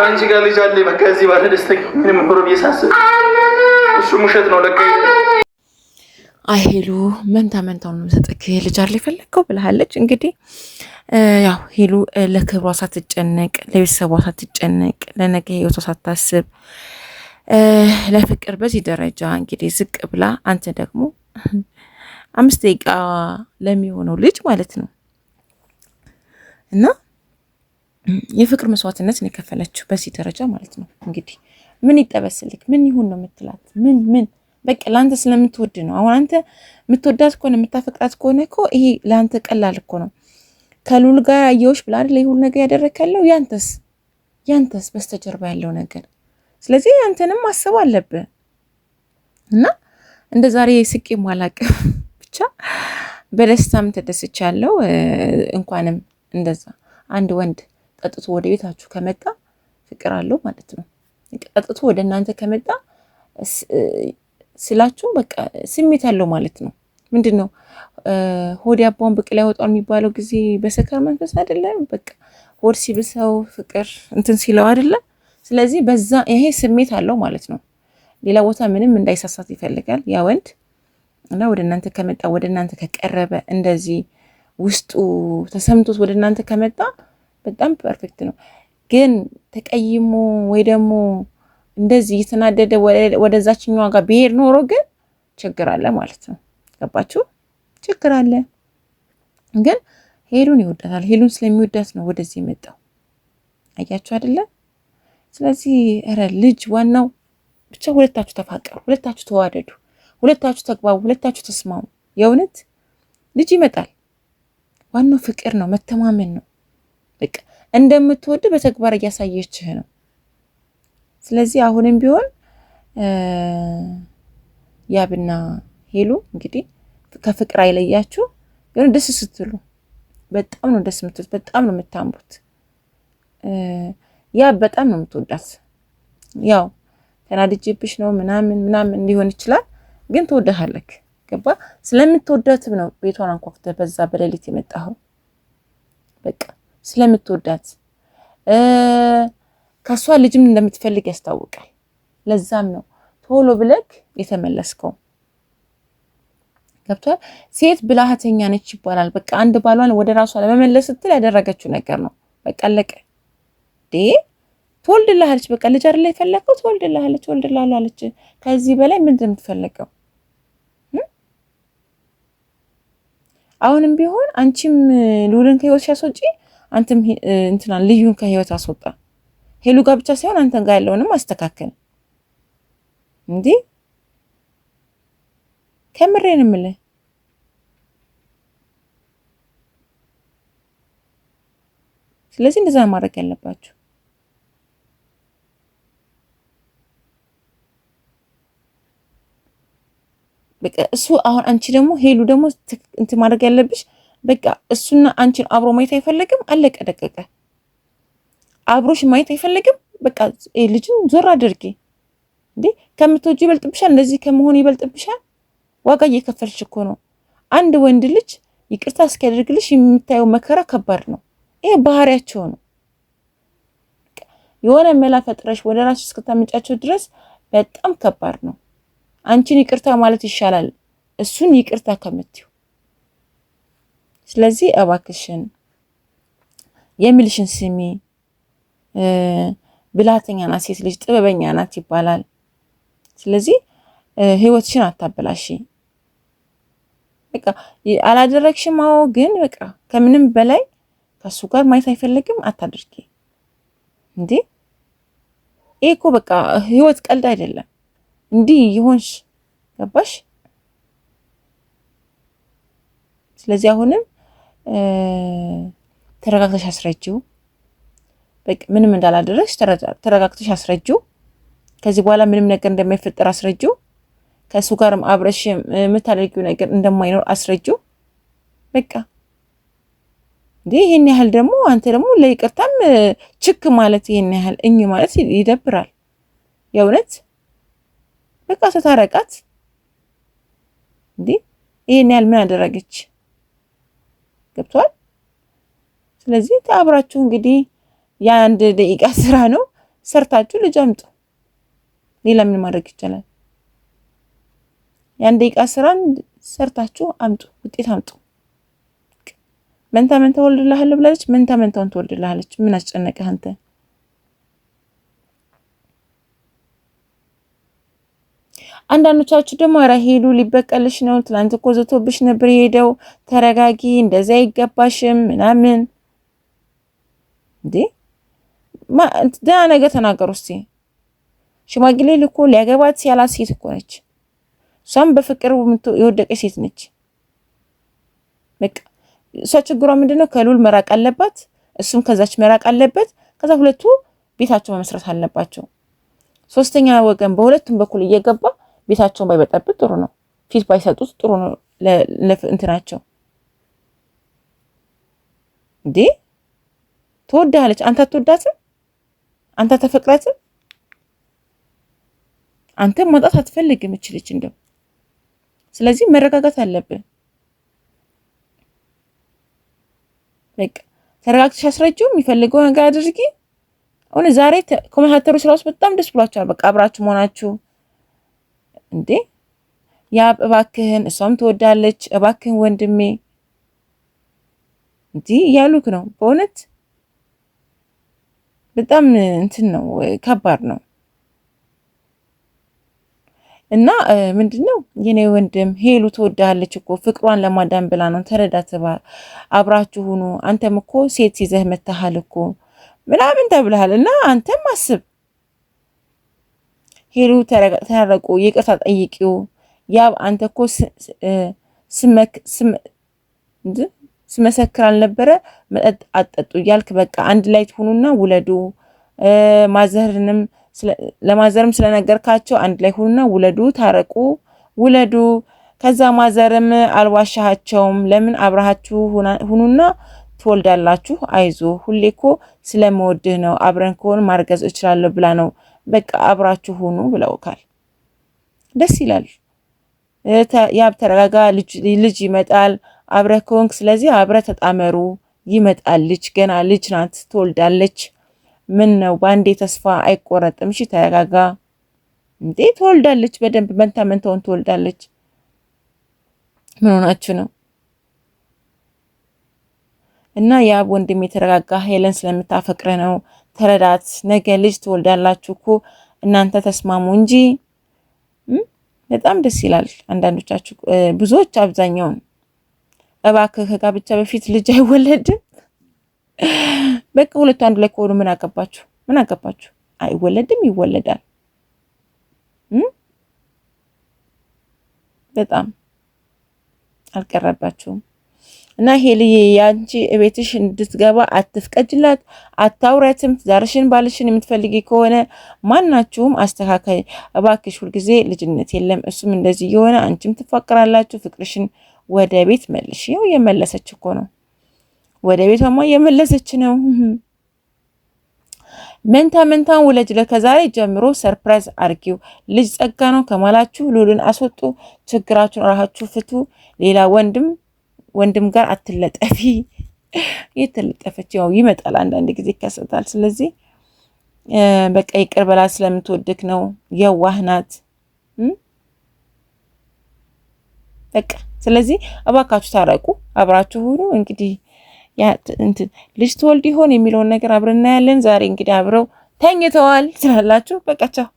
ከአንቺ ጋር ልጅ አለ። በቃ እዚህ ባለ ደስተኛ ምንም ሆሮ ቢያሳስብ እሱ ውሸት ነው ለካ። ሄሉ መንታ መንታውን ነው ሰጥክ ልጅ አለ የፈለከው ብለሃለች። እንግዲህ ያው ሄሉ ለክብሯ ሳትጨነቅ፣ ለቤተሰቧ ሳትጨነቅ፣ ለነገ ህይወቷ ሳታስብ ለፍቅር በዚህ ደረጃ እንግዲህ ዝቅ ብላ፣ አንተ ደግሞ 5 ደቂቃ ለሚሆነው ልጅ ማለት ነው እና የፍቅር መስዋዕትነት ነው የከፈለችው በዚህ ደረጃ ማለት ነው። እንግዲህ ምን ይጠበስልክ? ምን ይሁን ነው የምትላት? ምን በቃ ለአንተ ስለምትወድ ነው። አሁን አንተ የምትወዳት ከሆነ የምታፈቅራት ከሆነ እኮ ይሄ ለአንተ ቀላል እኮ ነው። ከሉል ጋር አየሁሽ ብላ አይደል ይሁን ነገር ያደረከለው። ያንተስ በስተጀርባ ያለው ነገር። ስለዚህ አንተንም ማሰብ አለብህ እና እንደ ዛሬ ስቄ ማላቅ ብቻ በደስታም ተደስቻለሁ። እንኳንም እንደዛ አንድ ወንድ ጠጥቶ ወደ ቤታችሁ ከመጣ ፍቅር አለው ማለት ነው። ጠጥቶ ወደ እናንተ ከመጣ ስላችሁ በቃ ስሜት አለው ማለት ነው። ምንድነው ሆድ ያባውን ብቅ ላይ ያወጣው የሚባለው ጊዜ በሰከር መንፈስ አይደለም። በቃ ሆድ ሲብሰው ፍቅር እንትን ሲለው አይደለም። ስለዚህ በዛ ይሄ ስሜት አለው ማለት ነው። ሌላ ቦታ ምንም እንዳይሳሳት ይፈልጋል ያ ወንድ እና ወደ እናንተ ከመጣ ወደ እናንተ ከቀረበ እንደዚህ ውስጡ ተሰምቶት ወደ እናንተ ከመጣ በጣም ፐርፌክት ነው። ግን ተቀይሞ ወይ ደግሞ እንደዚህ እየተናደደ ወደዛችኛዋ ጋር ብሄድ ኖሮ ግን ችግር አለ ማለት ነው። ገባችሁ? ችግር አለ። ግን ሄሉን ይወዳታል። ሄሉን ስለሚወዳት ነው ወደዚህ የመጣው። አያችሁ አይደለ? ስለዚህ ኧረ ልጅ ዋናው ብቻ ሁለታችሁ ተፋቀሩ፣ ሁለታችሁ ተዋደዱ፣ ሁለታችሁ ተግባቡ፣ ሁለታችሁ ተስማሙ። የእውነት ልጅ ይመጣል። ዋናው ፍቅር ነው፣ መተማመን ነው። በቃ እንደምትወድ በተግባር እያሳየችህ ነው። ስለዚህ አሁንም ቢሆን ያብና ሄሉ እንግዲህ ከፍቅር አይለያችሁ። ግን ደስ ስትሉ በጣም ነው ደስ የምትሉት፣ በጣም ነው የምታምሩት። ያ በጣም ነው የምትወዳት። ያው ተናድጄብሽ ነው ምናምን ሊሆን ይችላል፣ ግን ትወዳሃለክ። ገባ? ስለምትወዳትም ነው ቤቷን አንኳኩተህ በዛ በሌሊት የመጣኸው። በቃ ስለምትወዳት ከሷ ልጅም እንደምትፈልግ ያስታውቃል። ለዛም ነው ቶሎ ብለክ የተመለስከው። ገብቷል? ሴት ብልሃተኛ ነች ይባላል። በቃ አንድ ባሏን ወደ ራሷ ለመመለስ ስትል ያደረገችው ነገር ነው። በቃ አለቀ። ትወልድልሃለች። በቃ ልጅ አይደለ የፈለከው? ትወልድልሃለች። ከዚህ በላይ ምንድን ነው የምትፈልገው? አሁንም ቢሆን አንቺም ሉልን ከህይወት ሲያስወጪ አንተም እንትናን ልዩን ከህይወት አስወጣ። ሄሉ ጋር ብቻ ሳይሆን አንተን ጋር ያለውንም አስተካከል። እንዴ ከምሬን የምልህ ስለዚህ እንደዛ ማድረግ ያለባችሁ። በቃ እሱ አሁን አንቺ ደግሞ ሄሉ ደግሞ እንትን ማድረግ ያለብሽ በቃ እሱና አንቺን አብሮ ማየት አይፈልግም። አለቀ ደቀቀ። አብሮሽ ማየት አይፈልግም። በቃ ልጅን ዞር አድርጊ። እንዴ ከምትወጂ ይበልጥብሻል። እንደዚህ ከመሆን ይበልጥብሻል። ዋጋ እየከፈልሽ እኮ ነው። አንድ ወንድ ልጅ ይቅርታ እስኪያደርግልሽ የምታየው መከራ ከባድ ነው። ይሄ ባህሪያቸው ነው። የሆነ መላ ፈጥረሽ ወደ ራስሽ እስክታመጫቸው ድረስ በጣም ከባድ ነው። አንቺን ይቅርታ ማለት ይሻላል እሱን ይቅርታ ከምትዩ። ስለዚህ እባክሽን የሚልሽን ስሚ። ብልሃተኛ ናት ሴት ልጅ፣ ጥበበኛ ናት ይባላል። ስለዚህ ህይወትሽን አታበላሽ። በቃ አላደረግሽም። አዎ፣ ግን በቃ ከምንም በላይ ከሱ ጋር ማየት አይፈልግም። አታድርጊ እንዴ! ይሄ እኮ በቃ ህይወት ቀልድ አይደለም። እንዲህ ይሆንሽ ገባሽ? ስለዚህ አሁንም ተረጋግተሽ አስረጂው። በቃ ምንም እንዳላደረግሽ ተረጋግተሽ አስረጂው። ከዚህ በኋላ ምንም ነገር እንደማይፈጠር አስረጂው። ከሱ ጋርም አብረሽ የምታደርጊው ነገር እንደማይኖር አስረጂው። በቃ እንዴ ይሄን ያህል ደግሞ አንተ ደግሞ ለይቅርታም ችክ ማለት ይሄን ያህል ማለት ይደብራል የእውነት። በቃ ተታረቃት እንዴ! ይሄን ያህል ምን አደረገች? ገብቷል? ስለዚህ አብራችሁ እንግዲህ የአንድ ደቂቃ ስራ ነው። ሰርታችሁ ልጅ አምጡ። ሌላ ምን ማድረግ ይቻላል? ያን ደቂቃ ስራን ሰርታችሁ አምጡ፣ ውጤት አምጡ። መንታ መንታ ወልድልሃለሁ ብላለች፣ መንታ መንታውን ትወልድልሃለች። ምን አስጨነቀህ አንተ? አንዳንዶቻችሁ ደግሞ ኧረ ሄሉ ሊበቀልሽ ነው፣ ትላንት እኮ ዘቶብሽ ነበር የሄደው፣ ተረጋጊ፣ እንደዛ አይገባሽም ምናምን። እንዴ ደህና ነገር ተናገሩ እስቲ። ሽማግሌ ልኮ ሊያገባት ያላት ሴት እኮ ነች። እሷም በፍቅር የወደቀች ሴት ነች። በቃ እሷ ችግሯ ምንድነው? ከሉል መራቅ አለባት፣ እሱም ከዛች መራቅ አለበት። ከዛ ሁለቱ ቤታቸው መመስረት አለባቸው። ሶስተኛ ወገን በሁለቱም በኩል እየገባ ቤታቸውን ባይበጠብጥ ጥሩ ነው። ፊት ባይሰጡት ጥሩ ነው እንትናቸው። እንዴ ትወዳለች፣ አንተ አትወዳትም? አንተ ተፈቅራትም? አንተ ማጣት አትፈልግም እችልች እንደው። ስለዚህ መረጋጋት አለብን። በቃ ተረጋግተሽ አስረጂው፣ የሚፈልገው ነገር አድርጊ። አሁን ዛሬ ኮሜንታተሮች ራሱ በጣም ደስ ብሏቸዋል። በቃ አብራችሁ መሆናችሁ። እንዴ ያ እባክህን፣ እሷም ትወዳለች፣ እባክህን ወንድሜ እንዲህ እያሉክ ነው። በእውነት በጣም እንትን ነው፣ ከባድ ነው። እና ምንድነው የኔ ወንድም ሄሉ ትወዳለች እኮ ፍቅሯን ለማዳን ብላ ነው። ተረዳት፣ አብራችሁ ሁኑ። አንተም እኮ ሴት ይዘህ መታሃል እኮ ምናምን ተብለሃል። እና አንተም አስብ፣ ሄሉ ተራረቁ፣ ይቅርታ ጠይቂው። ያ አንተ እኮ ስመሰክር አልነበረ መጠጥ አጠጡ እያልክ በቃ አንድ ላይ ትሁኑና ውለዱ። ለማዘርም ስለነገርካቸው አንድ ላይ ሁኑና ውለዱ፣ ታረቁ፣ ውለዱ። ከዛ ማዘርም አልዋሻሃቸውም። ለምን አብራችሁ ሁኑና ትወልዳላችሁ። አይዞ ሁሌ እኮ ስለመወድህ ነው፣ አብረን ከሆን ማርገዝ እችላለሁ ብላ ነው። በቃ አብራችሁ ሁኑ ብለውካል። ደስ ይላል። ያብ ተረጋጋ፣ ልጅ ይመጣል አብረህ ከሆንክ። ስለዚህ አብረህ ተጣመሩ፣ ይመጣል ልጅ። ገና ልጅ ናት፣ ትወልዳለች። ምን ነው በአንዴ ተስፋ አይቆረጥም። እሺ ተረጋጋ። እንዴ ትወልዳለች፣ በደንብ መንታ መንታውን ትወልዳለች። ምን ሆናችሁ ነው? እና ያብ ወንድም የተረጋጋ፣ ሄለን ስለምታፈቅረ ነው። ተረዳት። ነገ ልጅ ትወልዳላችሁ እኮ እናንተ ተስማሙ እንጂ። በጣም ደስ ይላል። አንዳንዶቻችሁ ብዙዎች፣ አብዛኛውን እባክህ ከጋብቻ በፊት ልጅ አይወለድም። በቃ ሁለቱ አንድ ላይ ከሆኑ ምን አገባችሁ? ምን አገባችሁ? አይወለድም፣ ይወለዳል። በጣም አልቀረባችሁም። እና ሄልዬ ያንቺ እቤትሽ እንድትገባ አትፍቀጅላት፣ አታውረትም። ትዳርሽን ባልሽን የምትፈልጊ ከሆነ ማናችሁም አስተካካይ እባክሽ። ሁልጊዜ ልጅነት የለም። እሱም እንደዚህ የሆነ አንቺም ትፋቀራላችሁ። ፍቅርሽን ወደ ቤት መልሽ። ይኸው የመለሰች እኮ ነው። ወደ ቤቷማ የመለሰች ነው። መንታ መንታን ውለጅ። ከዛሬ ጀምሮ ሰርፕራይዝ አርጊው። ልጅ ጸጋ ነው። ከማላችሁ ሉልን አስወጡ። ችግራችሁን ራሳችሁ ፍቱ። ሌላ ወንድም ጋር አትለጠፊ። የተለጠፈች ያው ይመጣል፣ አንዳንድ ጊዜ ይከሰታል። ስለዚህ በቃ ይቅር በላ፣ ስለምትወድክ ነው። የዋህ ናት። በቃ ስለዚህ እባካችሁ ታረቁ፣ አብራችሁ ሁኑ። እንግዲህ ልጅ ትወልድ ይሆን የሚለውን ነገር አብረን እናያለን። ዛሬ እንግዲህ አብረው ተኝተዋል ስላላችሁ በቃ ቻው።